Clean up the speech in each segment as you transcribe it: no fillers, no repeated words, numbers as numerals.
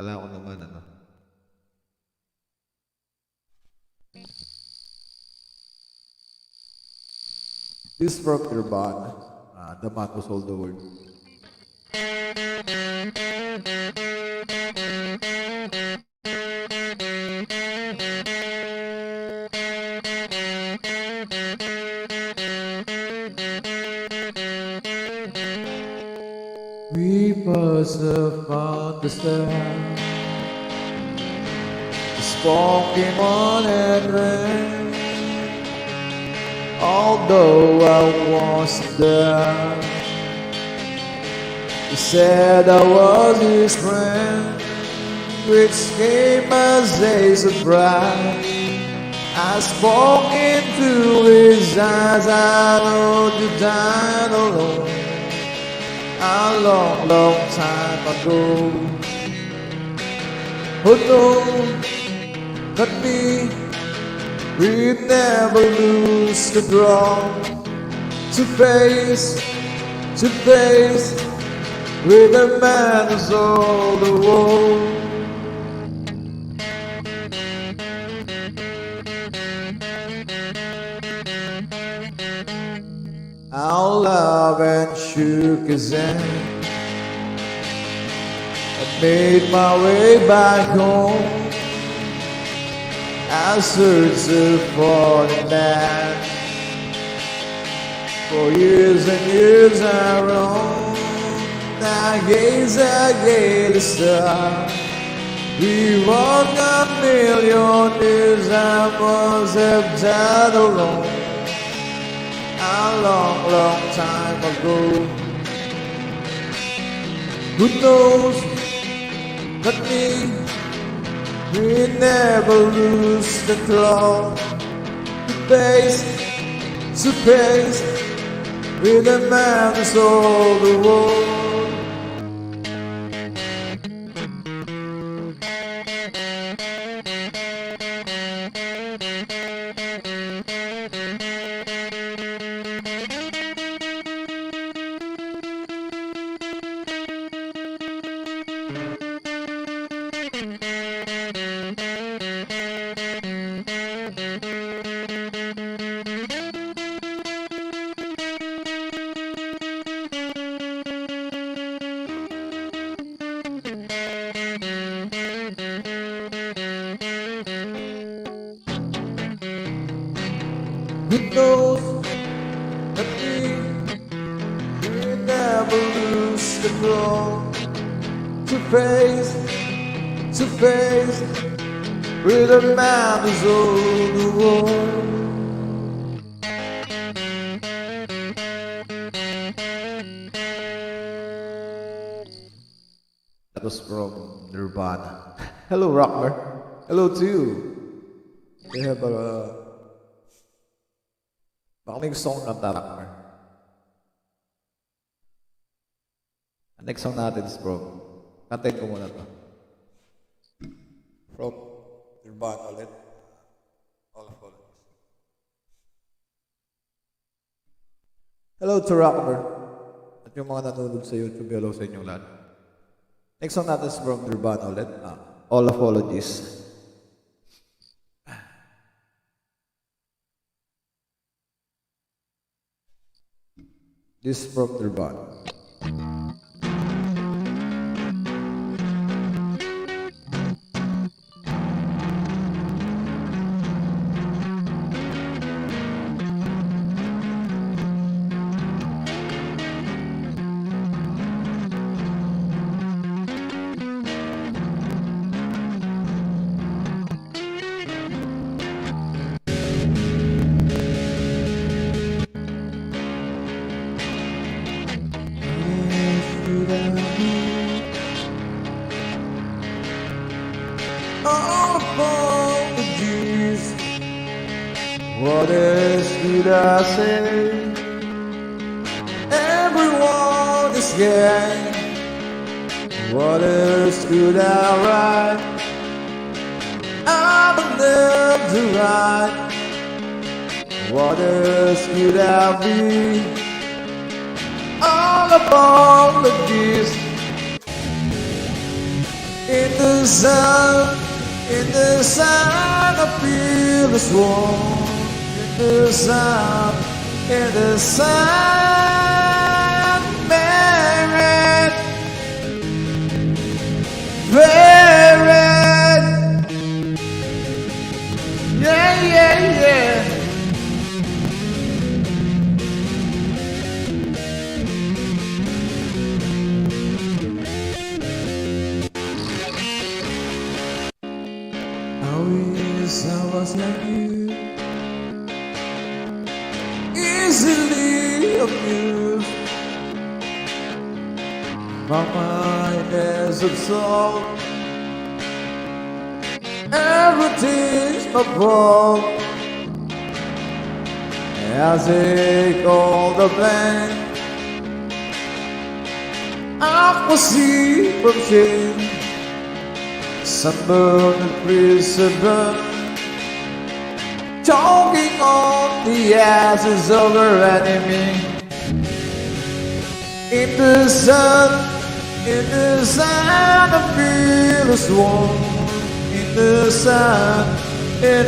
Kala ko naman ano. This is from Nirvana. The man who sold the world. We must have understand the smoking on and rain. Although I wasn't there, he said I was his friend, which came as a surprise. I spoke into his eyes, I know you died alone a long, long time ago. Oh no, not me. We'd never lose control. To face with a man who's all the world. Our love and shook his hand. I made my way back home. I searched the foreign land. For years and years I roamed. I gazed at the stars. We walked a million years. I must have died alone a long, long time ago. Who knows? Not me. We never lose control. Face to face with a man who sold the world. Who knows that we never lose control. To face with a man who's all the world. That was from Nirvana. Hello, Rocker. Hello to you. We have a next song ng Rocker. Ang next song natin is from, kantayin ko muna to. From Nirvana ulit. All of all. Hello to Rocker. At yung mga nanonood sa YouTube, hello sa inyong lahat. Next song natin is from Nirvana ulit. All Apologies. This is from Nirvana. Apologies. What else did I say? Everyone is gay. What else could I write? I'm enough to write. What else could I be? All apologies. In the sun, I feel this warm. In the sun, married, married. Yeah, yeah, yeah. I wish I was like you, easily amused. My mind is absorbed, everything's my fault. As I call the blank, I will see from shame. Sunburn and prison, choking on the ashes of her enemy. In the sun, I feel the swarm. In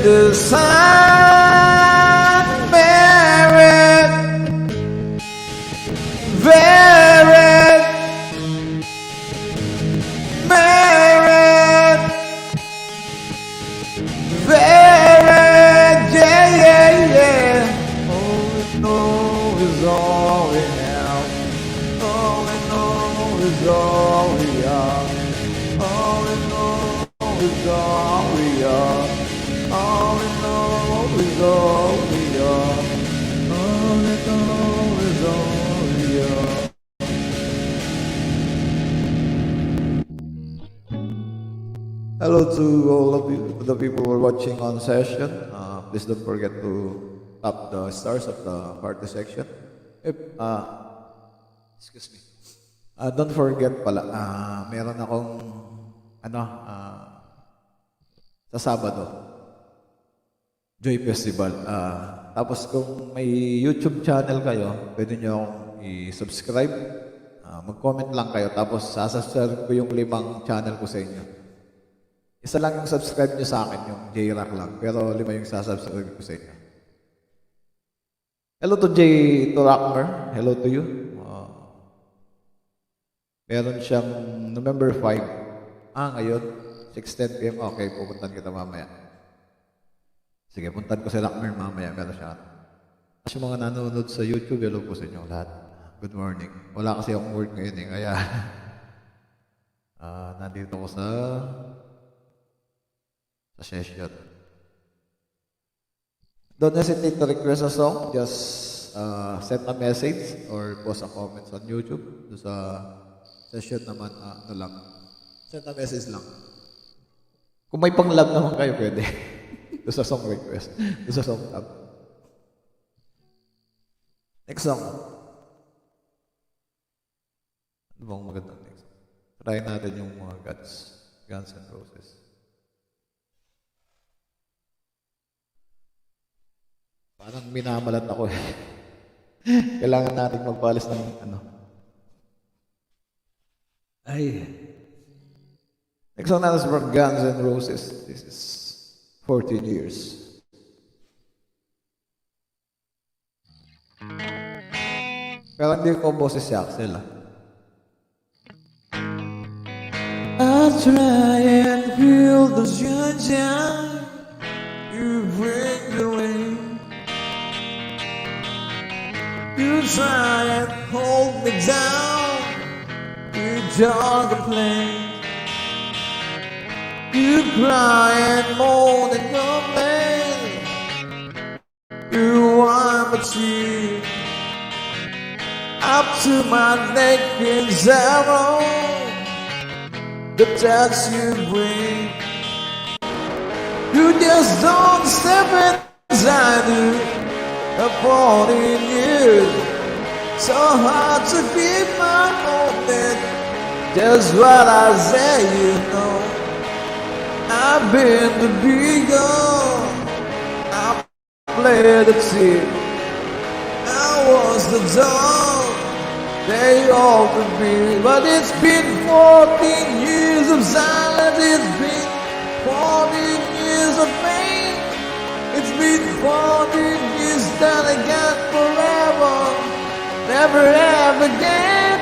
the sun, married, married, married, married, yeah, yeah, yeah. All we know is all we have. All we know is all we are. All we know is all we are. All we know is all we are. All we know is all we are. Hello to all of you, the people who are watching on session. Please don't forget to tap the stars of the party section. If, excuse me. Don't forget pala, meron akong sa Sabado, Joy Festival. Tapos kung may YouTube channel kayo, pwede nyo akong i-subscribe. Mag-comment lang kayo, tapos sasubscribe ko yung 5 channel ko sa inyo. Isa lang yung subscribe nyo sa akin, yung J-Rock lang. Pero 5 yung sasubscribe ko sa inyo. Hello to Rockmer. Hello to you. Meron siyang November 5. Ngayon, 6:10 p.m. Okay, pupuntan kita mamaya. Sige, puntan ko si Rockmer mamaya. Meron siya. Kasi mga nanonood sa YouTube, hello po sa inyo lahat. Good morning. Wala kasi akong work ngayon kaya nandito ko sa session. Don't hesitate to request a song. Just send a message or post a comment on YouTube. Sa session naman, lang. Send a message lang. Kung may pang-love naman kayo, pwede. Doon sa song request. Doon sa song tab. Next song. Ano bang magandang next? Try natin yung mga Guns N' Roses. Parang minamalat ako eh. Kailangan natin magpalis ng Ay. Next song natin is from Guns N' Roses. This is 14 years. Pero hindi ko boses si Axel I try and feel the sunshine. You bring the rain. You try and hold me down. You don't complain. You cry and moan and complain. You want my tears up to my neck in sorrow. The touch you bring, you just don't step inside you. Upon in you, so hard to keep my own. Just what I say, you know. I've been the big girl, I played the team. I was the dog, they all could be. But it's been 14 years of silent, it's been 14 years of pain. It's been 14 years that I got forever, never ever again.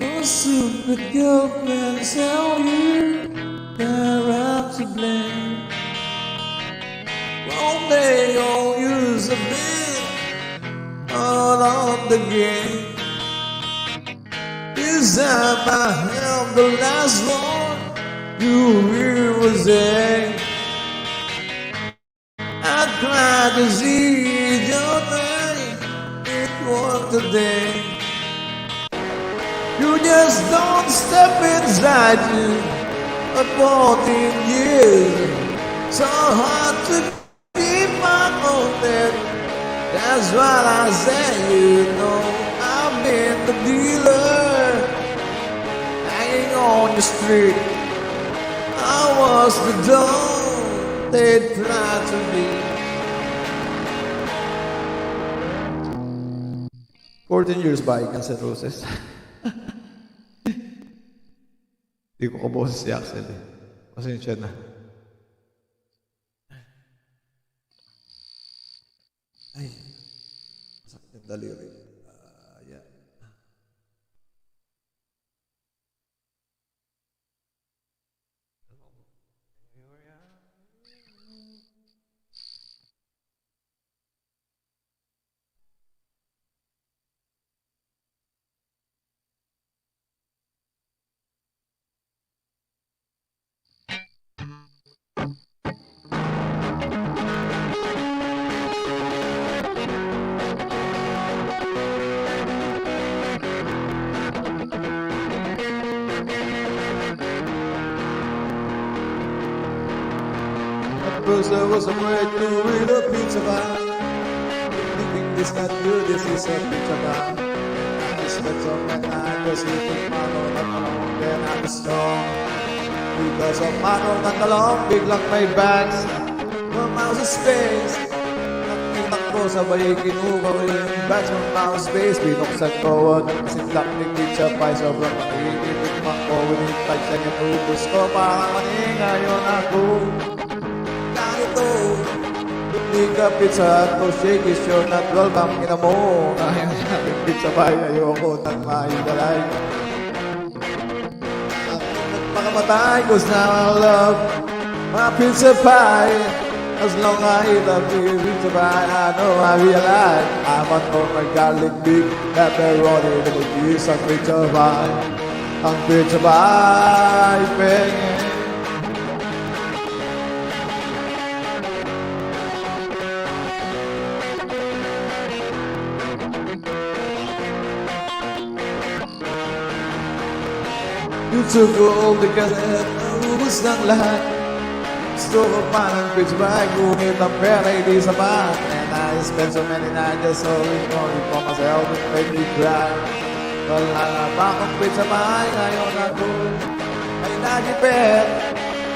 Your stupid girlfriends tell you they're out to blame. Won't they all use a bit all of the game? This time I held the last one you hear was there. I tried to see your name, it was today. You just don't step inside you for 14 years. So hard to keep my own there. That's what I say, you know. I've been the dealer, hanging on the street. I was the dog they tried to be. 14 years by Guns N' Roses. Hindi ko kaboses si Axel eh. Pasensya na. Ay, masakit yung daliri. Yeah. First I was afraid to eat a pizza bar, thinking this not good, this is a pizza bar. I spent so many nights just eating manong at along, then I was strong. Because of manong at along, biglang may bags, one mouse of space. Nakita ko sabay kinuha ko yung bags ng mouse space. Binuksan ko at sitlak ng pizza pie, sobrang makikinig ko. Winintay siya yung ubus ko, parang maningayon ako. Hindi ka pizza at shake is you're not welcome. Ina mo, ngayon natin pizza pie, ayoko nang mahigalay. Ang nagpakamatay ko sa love my pizza pie. As long as I eat a pizza pie, I know I realize I'm on for my garlic big pepperoni with a piece of pizza pie. Ang pizza pie, pengen. You took all the gas at naubos ng lahat. Gusto ko pa ng pizza pie, ngunit ang pera hindi sapat. And I spent so many nights just sorry for myself and made me cry. Wala na ba akong pizza pie, ngayon ako ay nagipit.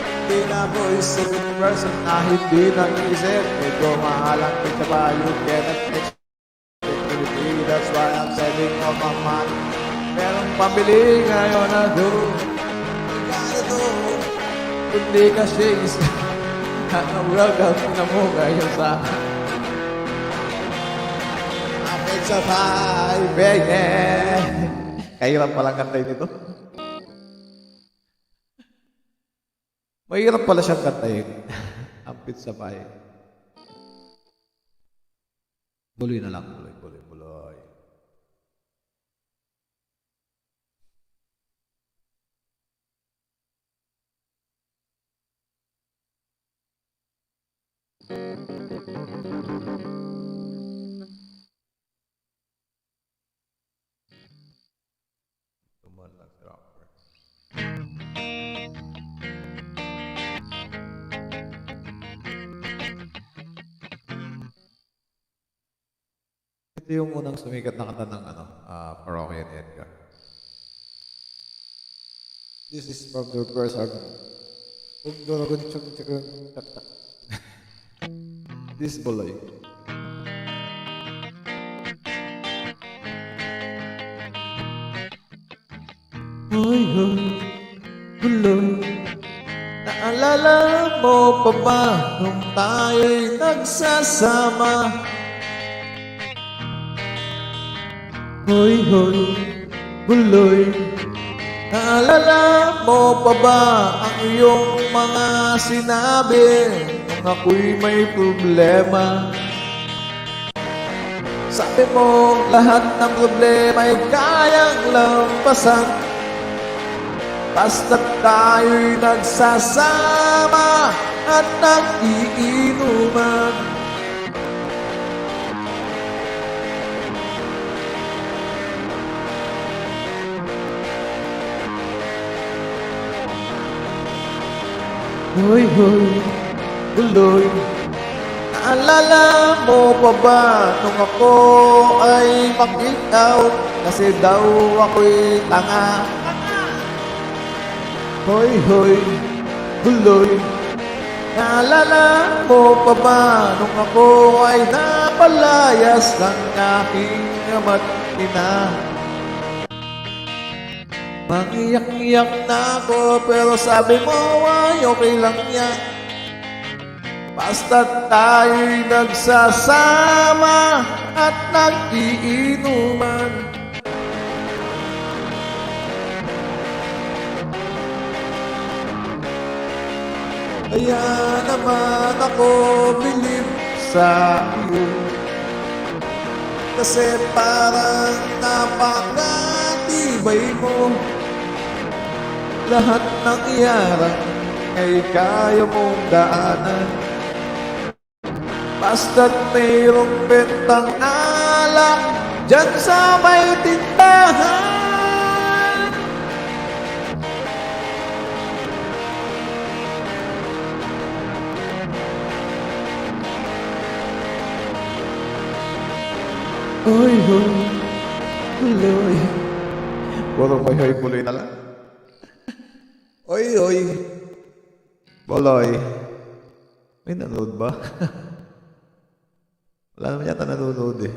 Hindi na ako isipin person na hindi nag-iisip. Ito mahalang pizza pie, you cannot expect it. That's why I'm saving all my money. Merong pambili ngayon na doon. Ganito, kundi kasi isa. Welcome na mo ngayon sa akin sa pie. Kahirap palang kantayin ito. Mahirap pala siyang kantayin. Ang pizza pie. Buloy na lang. Buloy. Tuman lang si Rocker. Ito yung unang sumikat na kanta ng Parokya ni Edgar. This is from their first album. This Boloy. Hoy, hoy, Boloy. Naalala mo pa ba nung tayo'y nagsasama? Hoy, hoy, Buloy. Naalala mo pa ba ang iyong mga sinabi nung ako'y may problema? Sabi mo lahat ng problema ay kayang lampasan basta't tayo'y nagsasama at nag-iinuman. Hoy, hoy, Buloy. Naalala mo pa ba nung ako ay mag-kick out kasi daw ako'y tanga? Hoy, hoy, Buloy. Naalala mo pa ba nung ako ay napalayas ng aking ama't ina? Mangiyak-iyak na ako pero sabi mo ay okay lang yan basta't tayo'y nagsasama at nag-iinuman. Kaya naman ako bilib sa iyo kasi parang napakatibay mo. Lahat ng iyarang ay kaya mong daanan basta't mayroong bentang alak dyan sa may tindahan. Hoy, hoy, Buloy. Puro hoy, hoy, Buloy na lang. Oy, oy, Boloy. May nanood ba? Wala naman yata nanonood eh.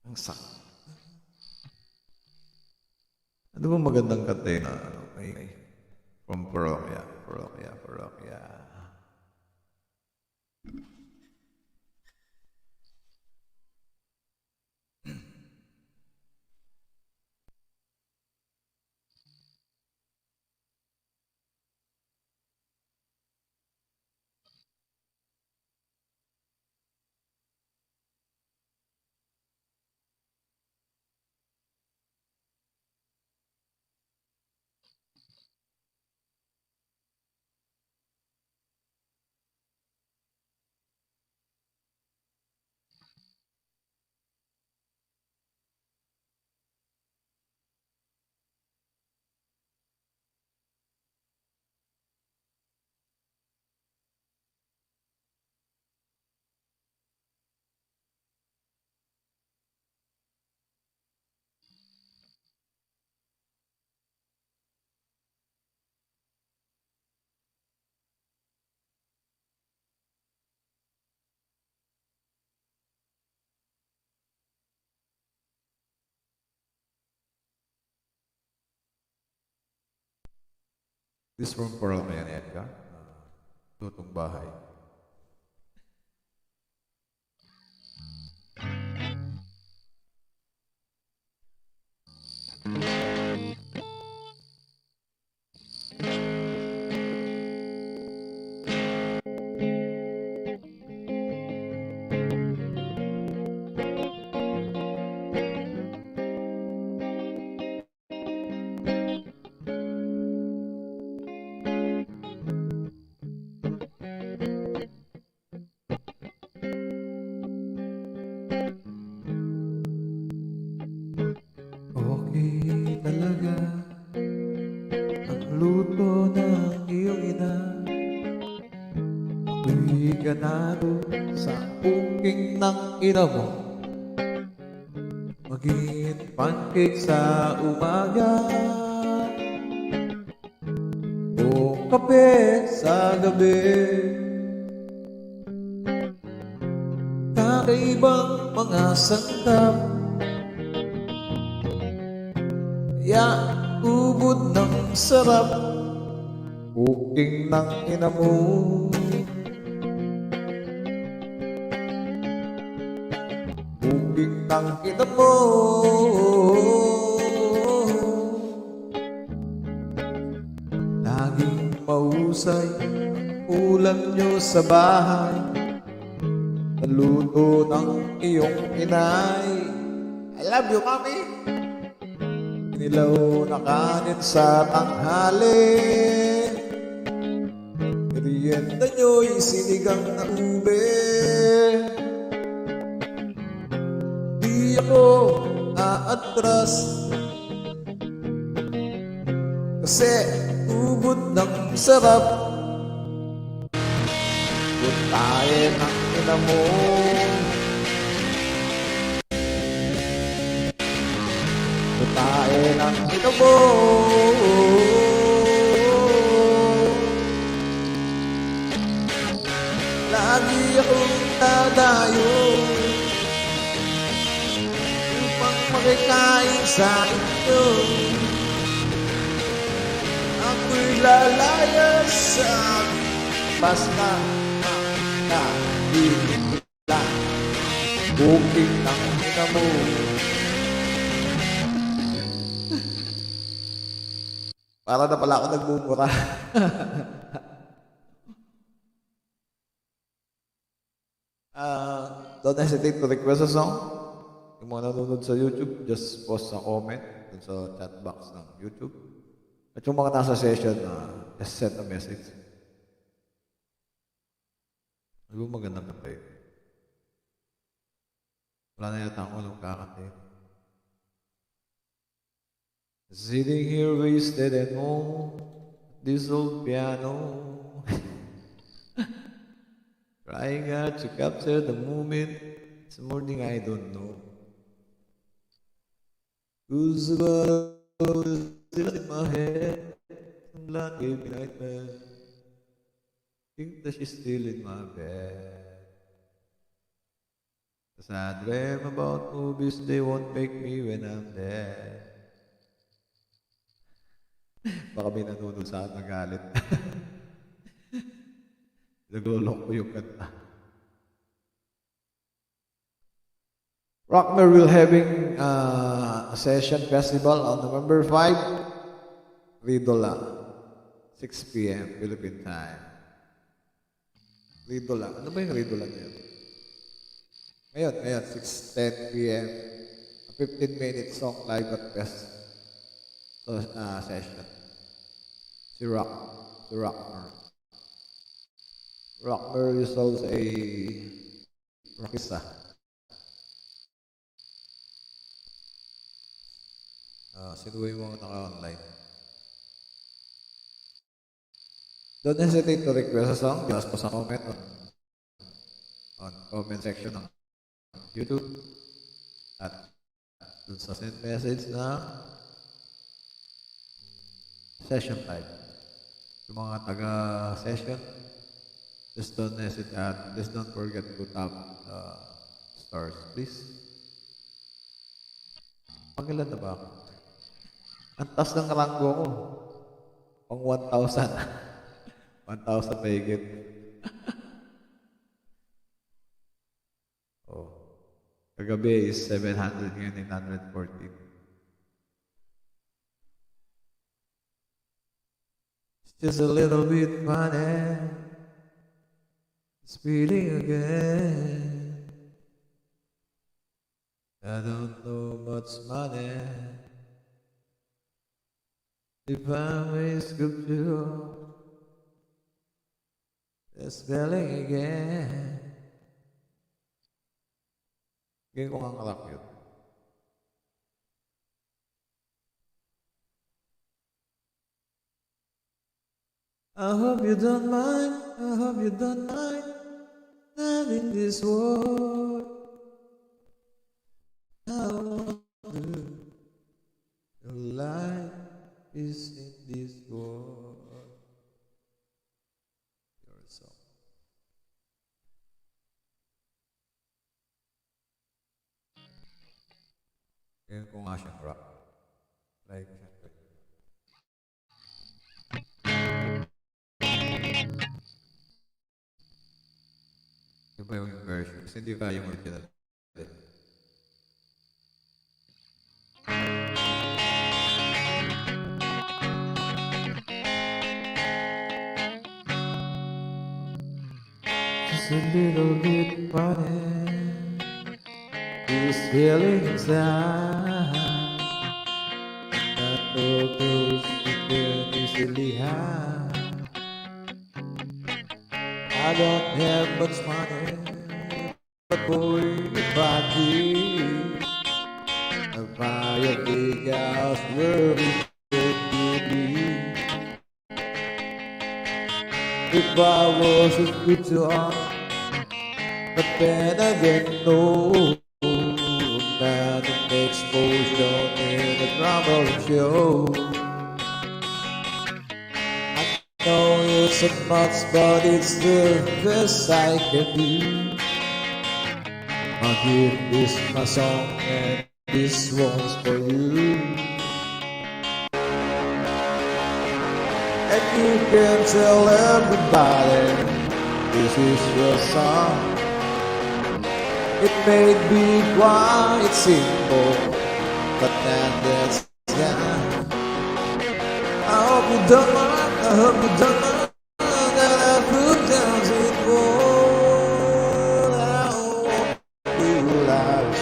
Ang sak. Ano ba magandang kanta na ano? From Parokya. This from Parokya ni Edgar. Tutong bahay. Okay talaga ang luto ng iyong ina. Ako'y ganado sa cooking ng ina mo. Maging pancake sa umaga kape sa gabi. Kakaibang mga sangkap, kaya ubod ng sarap, cooking ng ina mo. Cooking ng ina mo. Laging mahusay ang ulam nyo sa bahay, naluto ng iyong inay. I love you, Mami. Nilaw na kanin sa tanghali, merienda nyo'y sinigang na ube. Di ako aatras, kasi ubod ng sarap. Puntahin ang ina mo. Puntahin ang ina mo. Lagi akong dadayo upang makikain sa inyo. Ako'y lalayas sa basta nakahihit lang. Cooking ng ina mo. Para na pala ako nagmumura. Don't hesitate to request a song. Yung mga nanonood sa YouTube, just post a comment dun sa chat box ng YouTube. At yung mga nasa session, just send a message. Ano ba magandang kanta yun? Wala na yata akong walang kakanta yun. Sitting here wasted at home, this old piano. Trying hard to capture the moment, it's more thing I don't know. Who's about still in my head, some blood gave me nightmare. Think that she's still in my bed. Cause I dream about movies, they won't make me when I'm dead. Baka may nanonood sa akin magalit. Naglolok ko yung kanta. Rockmer will having a session festival on November 5, Ridola, 6 p.m. Philippine time. Ridola. Ano ba yung Ridola niya? Ngayon, 6:10 p.m. A 15-minute song live at fest session. Si Rockmer. Rockmer is also a rockista. Sino ba yung mga naka-online? Don't hesitate to request a song. Just post a comment on comment section ng YouTube at dun sa send message na session type. Yung mga taga-session, just don't hesitate, just don't forget to tap stars, please. Pangilan na ba ako? Ang taas ng ranggo ko. Pang 1,000. 1,000 pa higit. Oh. Kagabi is 700, ngayon 914. Just a little bit funny, it's feeling again. I don't know much money. If I'm a sculpture, it's spelling again. Ngayon ko nga kalak yun. I hope you don't mind, I hope you don't mind, not in this world. I want to, your life is in this world. Ngayon ko nga siyang rock. Like, syempre. Iba yung version. Kasi hindi kaya yung original. Just a little bit funny. This feeling inside. Not all those you can easily hide. I don't have much money, but boy, if I did, I'd buy a big house where we could be. If I was a good job, but then again, no. Man, it makes motion in the drama show. No, it's a much, but it's the best I can do. I'll give this my song, and this one's for you. And you can tell everybody this is your song. It may be quite simple, but that's yeah. I hope you don't mind, I hope you don't mind that I put down it all. I want you life,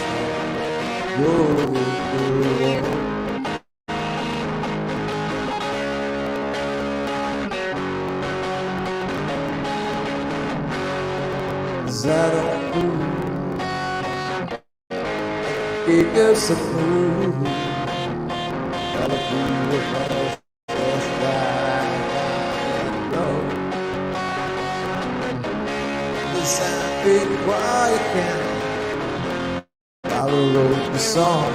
you're the 'Cause I don't keep yourself moving. Gotta be with us, just like know. 'Cause I've been quiet now. I wrote the song.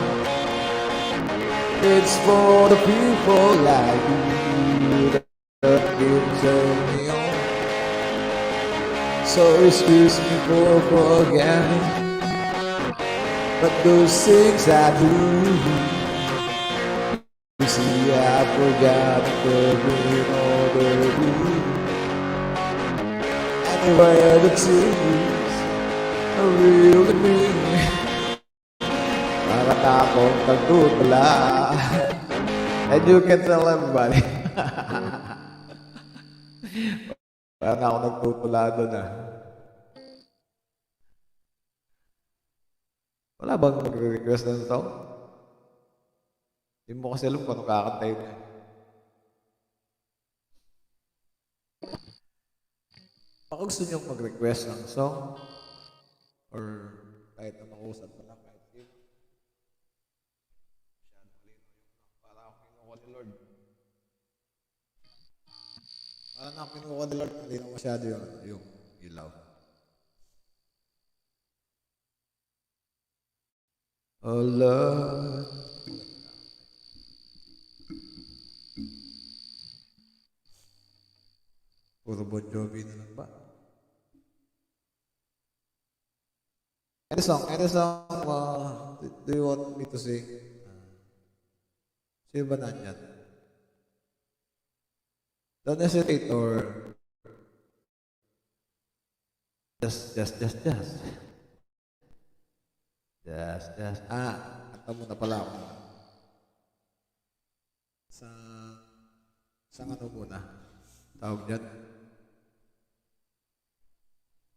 It's for the people like you that can turn me on. So excuse me for forgetting, but those things I do, you see I forgot the green order. Anyway, the truth I really mean. Para na akong nagtutula. And you can tell everybody. Para na akong nagtutula doon ah. Wala bang mag-request ng song? Hindi mo kasi alam kung anong kakantay mo. Baka gusto nyo mag-request ng song? Or kahit anong usap mo lang, kahit sino. Para ako kinuha ni Lord. Para na ako kinuha ni Lord, hindi na masyado yung ilaw. Oh Lord, puro Bon Jovi na lang ba? Any song do you want me to sing? Sino ba nandyan? Don't hesitate or just. Kanta muna pala ako. Sa ano muna? Tawag dyan.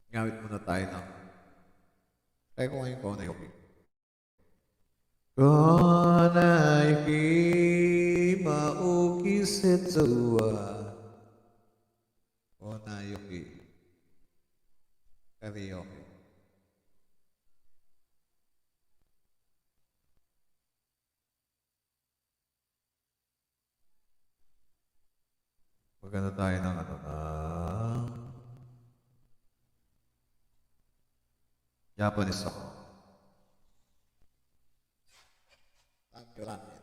Ngawit muna tayo ng. Kaya ko ngayon Konayuki. Konayuki mauki setsuwa. Konayuki. Karaoke. Maganda tayo ng ano na Japanese song. Thank you, Rami.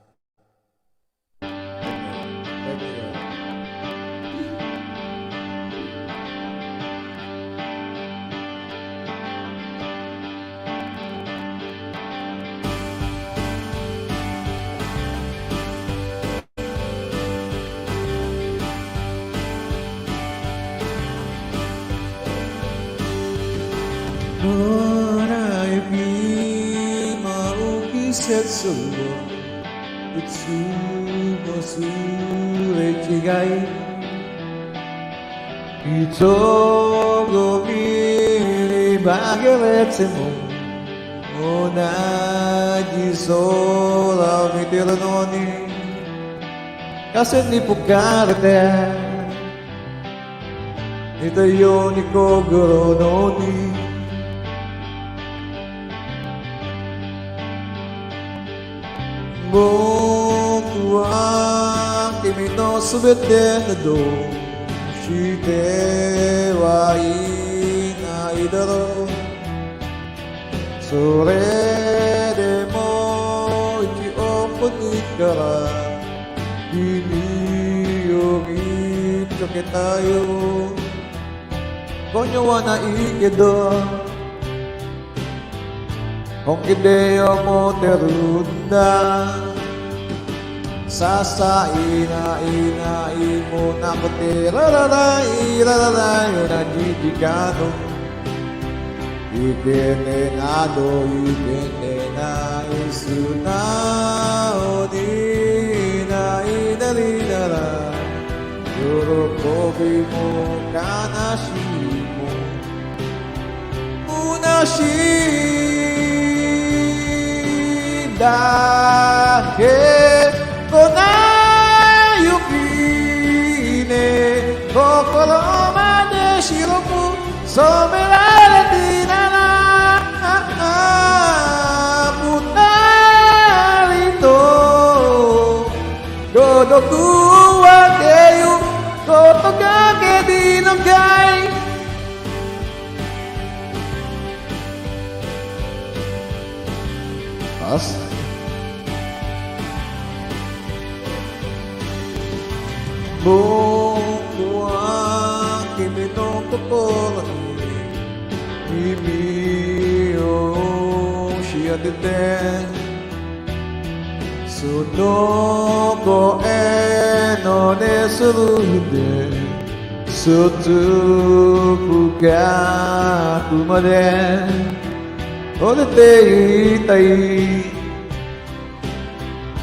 나의 비마오기 셋솔로 utsumosurei kigai Itogo miri bageretemo Onaji sola mitiranoni Kasi ni pukarete Itayo ni kogoro noni Boku wa kimi no subete no do Shite wa inai daro Sore demo ichi opuni kara Kimi yo gitoketayo Konyo wa nai kedo Hongkideo mo terunda Sasaina-inai mo nakote Rararai Najijikano Itenenado Itenena Isunao Nina Inarinara Yorokobi mo Kanashi mo Munashi Dahil ko na yukine Kokoro made shiroku somerare na Mutarito Godoku wa keyu Kotoka ke dinogai Pas Boku wa kimi no kokoro ni Kimi o shiatete Sunoko e no ne suru de Sutsuku ga kumade Orete itai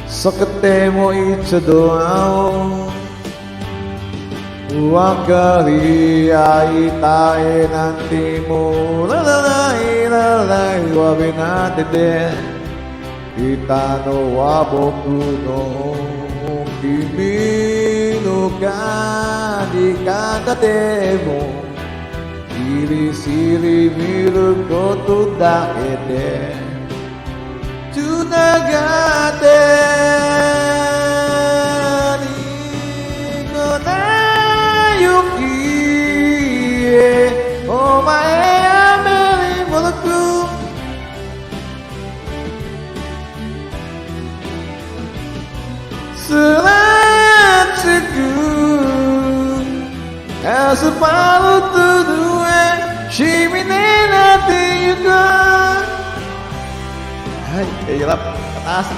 Sakate mo ichadoao Wakari aitai nanti mo lalai wabinatete Kita no waboku no Kimi no kani katate mo Siri miru koto dakete Tsunagate Niko na yuki Omae ameri moloku Suratsuku Asaparu tudue Shimine nate yuka Ay, hirap. Pataas.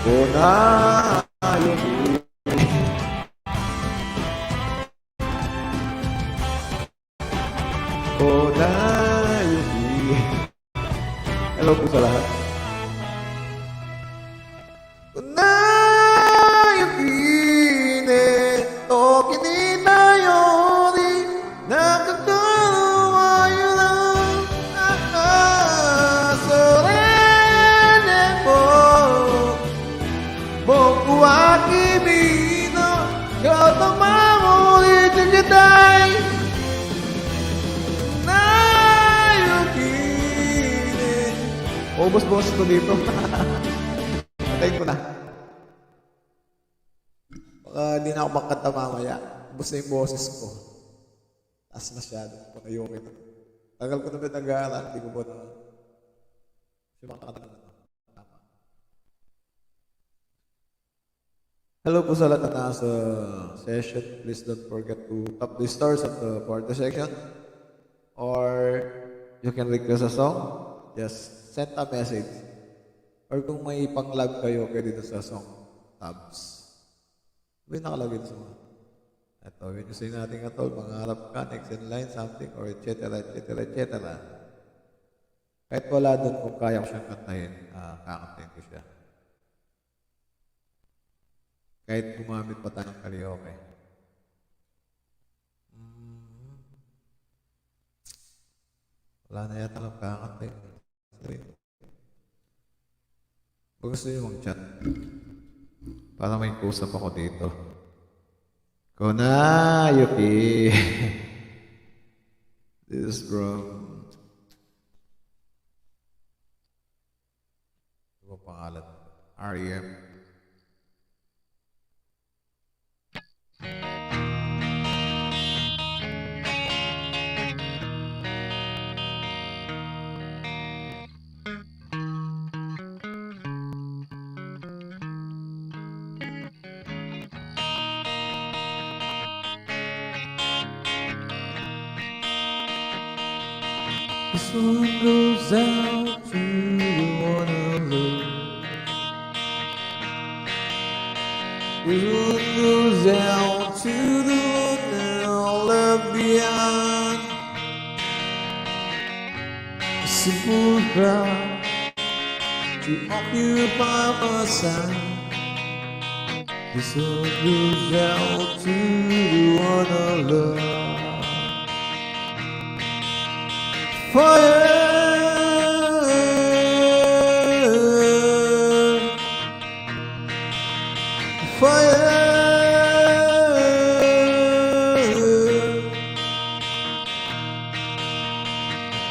Kuna yuki Kuna yuki Hello po sa lahat. Kuna yuki ne Toki ni nayori Nakakaru wa yura Sore ne mo Boku wa kimi no Koto mamori tukitai Ubus-bus ko dito. Patayin ko na. Baka di na ako makanta mamaya. Ubus na yung boses ko. Taas masyado. Panayukin na. Tagal ko na ba nag-aaral? Hindi ko ba na... Sumakanta na. Hello po sa lahat na nasa session. Please don't forget to tap the stars at the party section. Or you can request a song. Yes. Send a message. Or kung may pang-love kayo, pwede dito sa song tabs. May nakalagay sa mga. Ito, yun yung sa'yo natin atol, mangarap ka, next in line, something, or et cetera, et cetera, et cetera. Kahit wala doon, kung kaya ko siyang kantahin, kakantahin ko siya. Kahit gumamit pa tayo ng karaoke. Wala na yata lang kakantahin. Kung gusto nyo mag-chat, para may kusap ako dito. Kona, Yuki. This is from... Ano ba pangalan? R.E.M. This one goes out to the one I love. This one goes out to the one that I'll left behind. A simple crowd to occupy my side. This one goes out to the one I love. Fire, fire.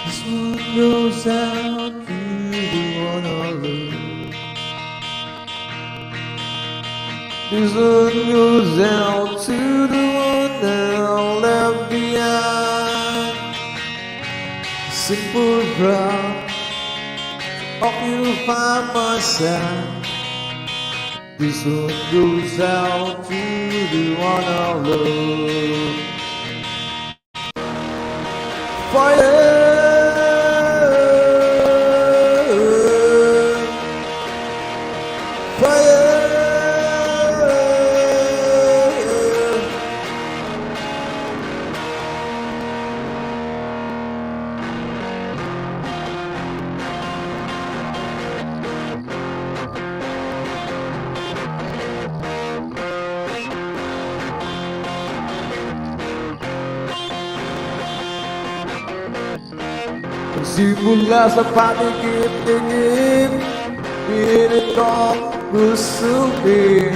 This one goes out to the one I love. This one goes out to the one that I left behind. Simple crowd occupy my side. This one goes out to the one I love. Fire, fire. Simula sa patigit-tigit, pilit kong gustuhin.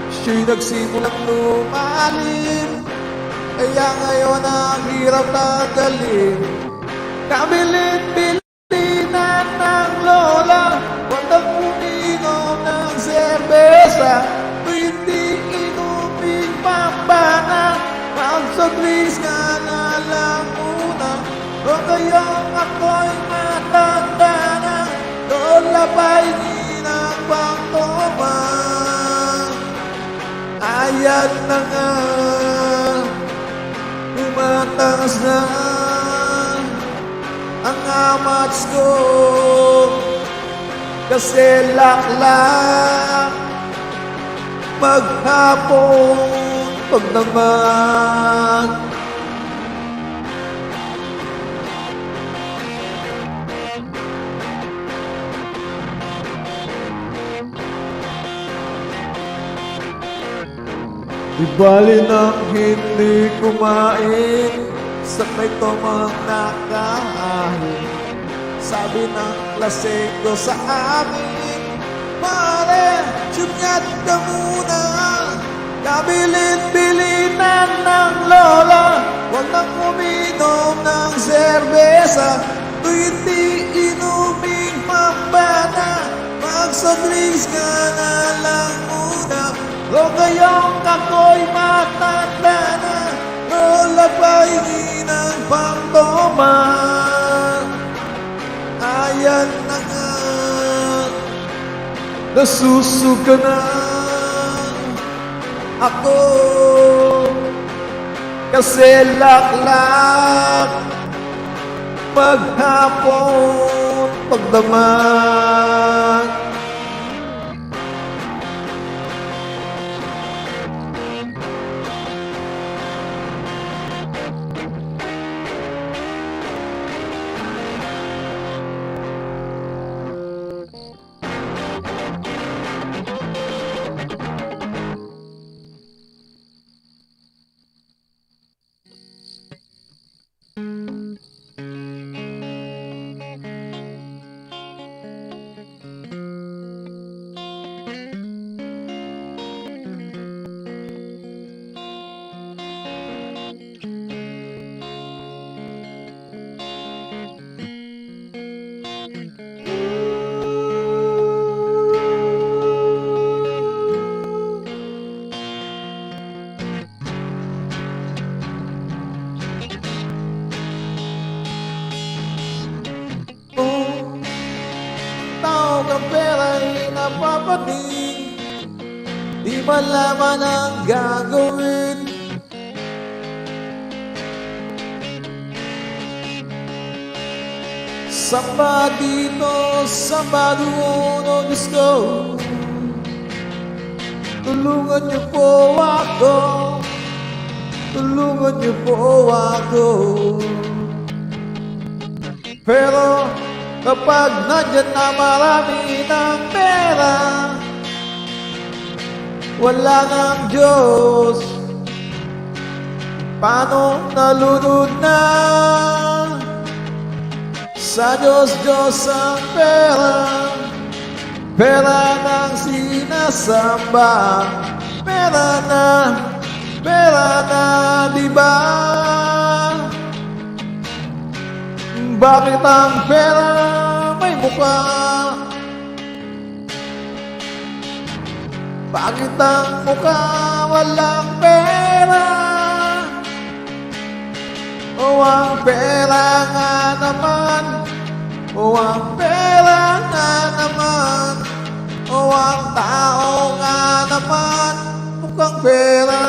Siya'y nagsimulang lumalim, kaya ngayon ang hirap na dalhin. Kabilin-bilinan ng lola, wandang uminom ng serbesa. Hindi inuming pambana, magsaglis ka na lang muna. O kayong ako'y matanda na, dolabay ng pangtoma. Ayan na nga, umataas na ang amats ko. Kasi laklak maghapon pag naman. Di bali nang hindi kumain, sakay tomang nakahain. Sabi ng lasing ko sa amin, pare, tsunyat ka muna. Kabilin-bilinan ng lola, huwag nang uminom ng serbesa. Hindi inuming pambana, magsagris ka na lang muna. O kayong ako'y matanda na, nolabay ng pangtoma. Ayan na nga, nasusuka na ako. Kasi laklak maghapon pagdamag. di malaman ang gagawin. Samba dito, samba doon, oh Diyos ko. Tulungan niyo po ako, tulungan niyo po ako. Pero kapag nandyan na marami ng pera, wala ng Diyos, paano nalunod na? Sa Diyos ang pera, pera ng sinasamba, pera na, di ba? Bakit ang pera may mukha? Bakit ang mukha walang pera? O ang pera nga naman, o ang pera nga naman, o ang tao nga naman, mukhang pera.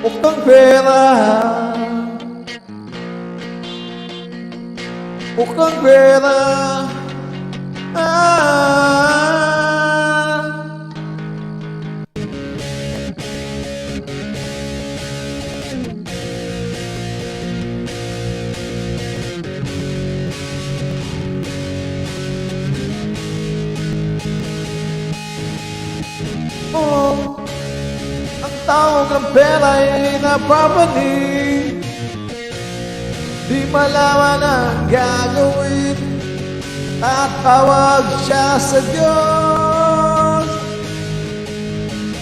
Mukhang pera. Mukhang pera. Oh, ang tawag ng pera ay napapanig, di malaman ang gagawin, at tawag siya sa Diyos.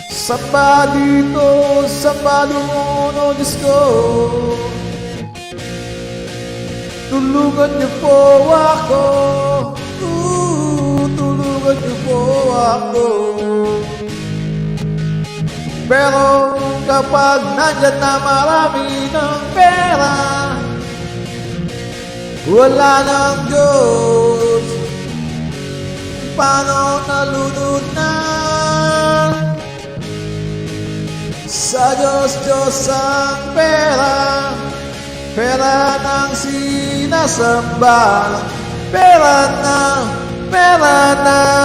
Samba dito, samba doon, oh Diyos ko. Tulungan niyo po ako, tulungan niyo po ako. Pero kapag nandyan na marami ng pera, wala ng Diyos, paano nalunod na? Sa Diyos ang pera, pera ng sinasamba, pera na,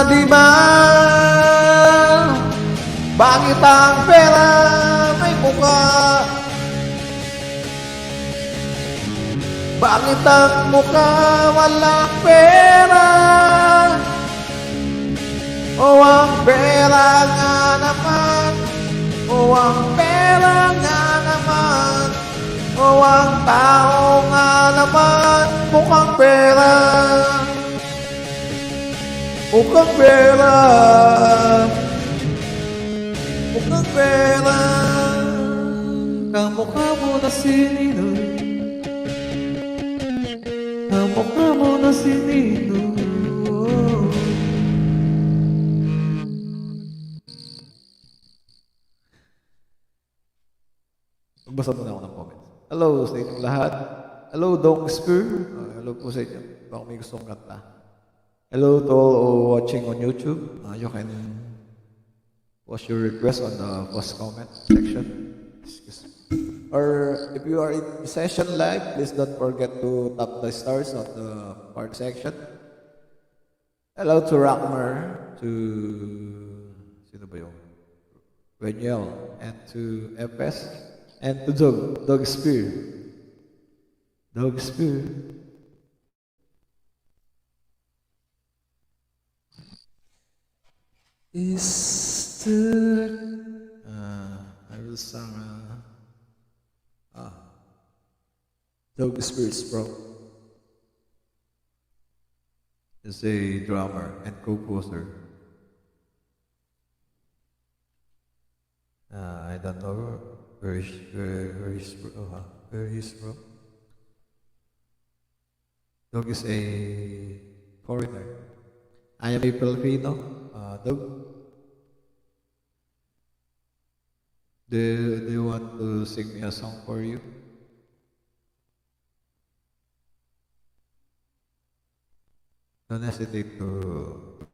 di ba? Bakit ang pera may mukha? Bakit ang mukha walang pera? O ang pera nga naman, o ang pera nga naman, o ang tao nga naman, mukhang pera. Mukhang pera. Mukhang pera. Kamukha mo na si Ninoy, kamukha mo na si Ninoy. Magbasa muna ako ng comments. Hello sa inyong lahat. Hello Dong Spur. Hello po sa inyo. Baka may gustong kanta. Hello to all watching on YouTube. You can post your request on the post comment section. Or if you are in session live, please don't forget to tap the stars on the part section. Hello to Rockmer, to sino ba yung Reniel, and to FS, and to Dog Spear. Dog Spear. I will sing Dog Spirits Pro is a drummer and composer. I don't know where he's from. Dog is a foreigner. I am a Filipino. Dog, do you want to sing me a song for you? don't hesitate to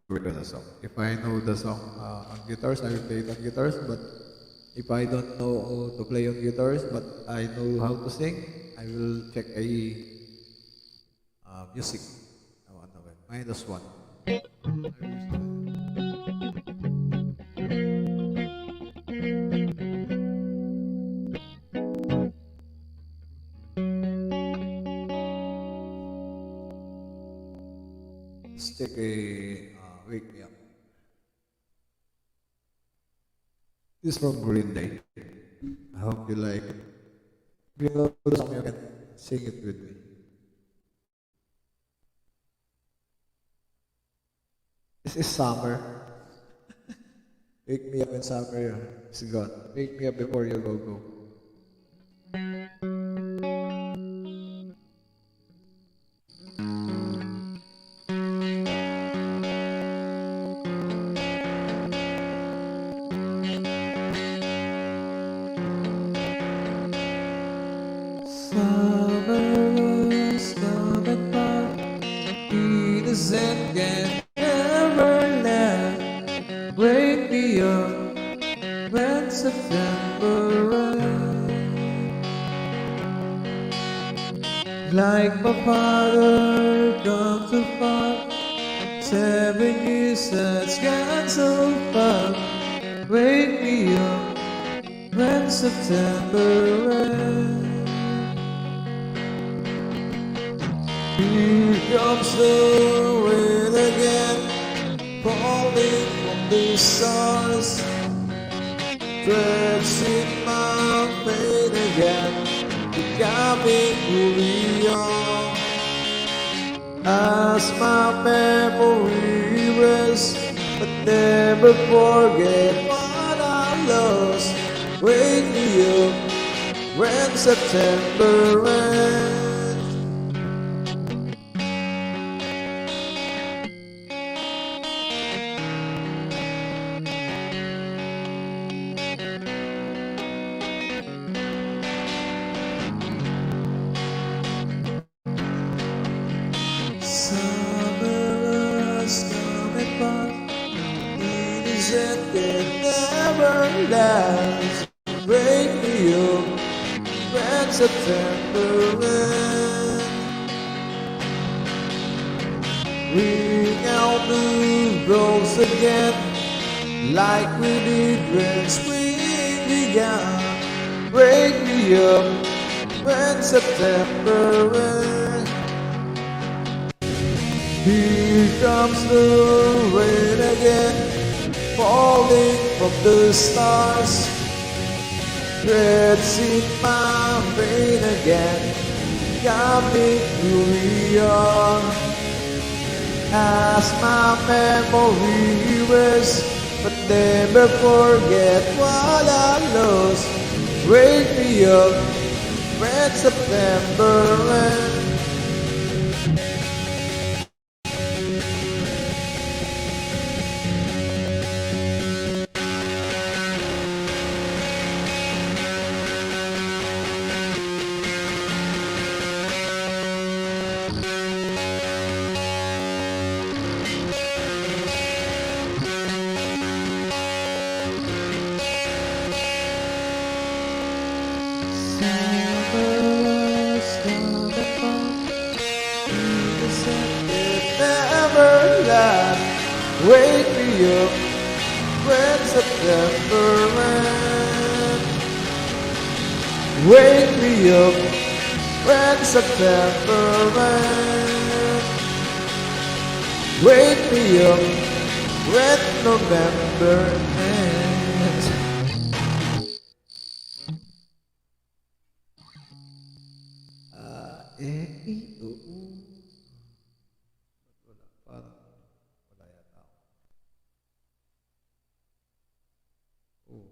work on a song. If I know the song on guitars, I will play it on guitars. But if I don't know to play on guitars, but I know how to sing, I will check a music. Ano ba? -1. Let's check a Wake Me Up. This is from Green Day. I hope you like it. If you know the song, you can sing it with me. This is summer. Wake me up in summer is gone. Wake me up before you go. Summer's coming back. He doesn't get never left. Wake me up when September ends. Like my father come to far. 7 years that's gone so far. Wake me up when September ends. Here comes the rain again, falling from the stars. Threads in my vein again, you got me moving on. As my memory rests, but never forget what I lost. Wake me up when September ends. Summer's coming back. It isn't it never lasts. Wake me up when September ends. Ring out the bells again, like we did when spring began. Wake me up when September ends. Here comes the rain again, falling from the stars. Threads in my vein again, got me moving on. As my memory rests, but never forget what I lost. Wake me up when September ends. Summer's coming back. It never lasts. Wake me up when September ends. Wake me up when September ends. Wake me up when November ends. Parang wala yata ako. Oh.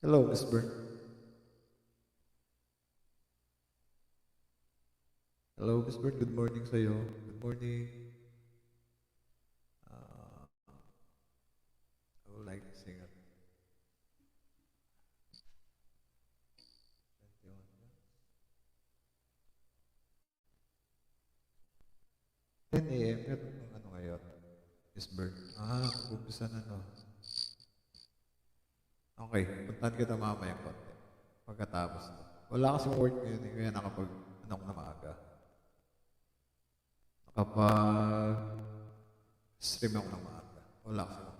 Hello, Miss Bern. Hello, Miss Bern. Good morning sa'yo. Good morning. I would like to sing it. 10 a.m. Meron ng ano ngayon? Miss Bern. Mag-umpisa na no. Okay, puntahan kita mamaya konti. Pagkatapos. Wala kasing work ngayon eh, kaya ano ko na maaga. Nakapag-stream ako ng maaga. Wala kasing